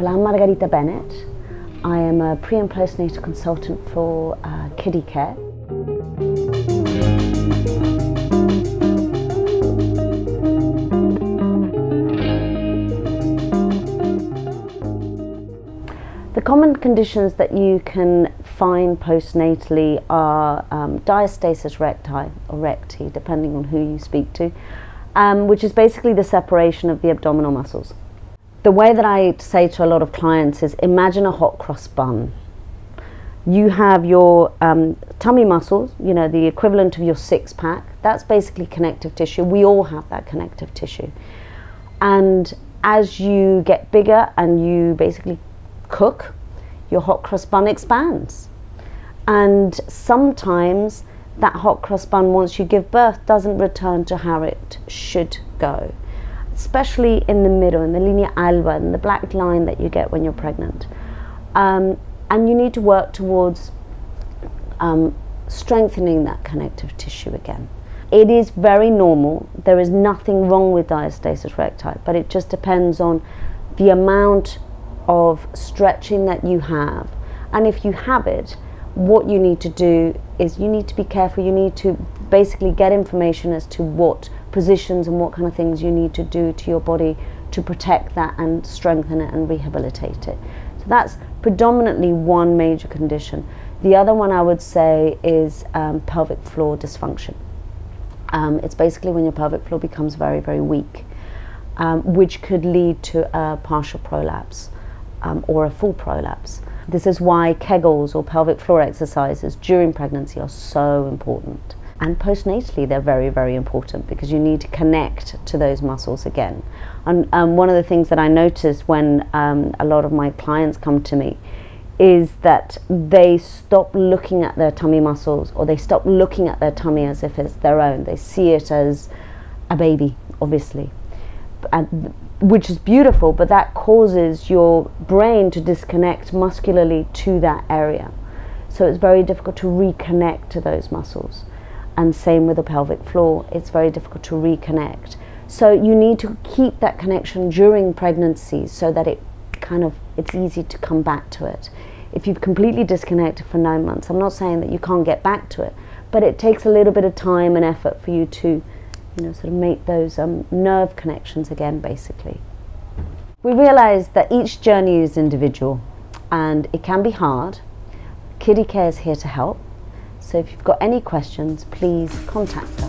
Well, I'm Margarita Bennett. I am a pre and postnatal consultant for Kiddicare. The common conditions that you can find postnatally are diastasis recti or recti, depending on who you speak to, which is basically the separation of the abdominal muscles. The way that I say to a lot of clients is, imagine a hot cross bun. You have your tummy muscles, you know, the equivalent of your six-pack. That's basically connective tissue. We all have that connective tissue. And as you get bigger and you basically cook, your hot cross bun expands. And sometimes that hot cross bun, once you give birth, doesn't return to how it should go, especially in the middle, in the linea alba, in the black line that you get when you're pregnant. And you need to work towards strengthening that connective tissue again. It is very normal. There is nothing wrong with diastasis recti, but it just depends on the amount of stretching that you have. And if you have it, what you need to do is you need to be careful. You need to basically get information as to what positions and what kind of things you need to do to your body to protect that and strengthen it and rehabilitate it. So that's predominantly one major condition. The other one I would say is pelvic floor dysfunction. It's basically when your pelvic floor becomes very, very weak, which could lead to a partial prolapse or a full prolapse. This is why Kegels or pelvic floor exercises during pregnancy are so important. And postnatally, they're very, very important because you need to connect to those muscles again. And one of the things that I notice when a lot of my clients come to me is that they stop looking at their tummy muscles, or they stop looking at their tummy as if it's their own. They see it as a baby, obviously, which is beautiful, but that causes your brain to disconnect muscularly to that area. So it's very difficult to reconnect to those muscles. And same with the pelvic floor, it's very difficult to reconnect. So you need to keep that connection during pregnancy so that it's easy to come back to it. If you've completely disconnected for 9 months, I'm not saying that you can't get back to it, but it takes a little bit of time and effort for you to, sort of make those nerve connections again, basically. We realize that each journey is individual and it can be hard. Kiddicare is here to help. So if you've got any questions, please contact us.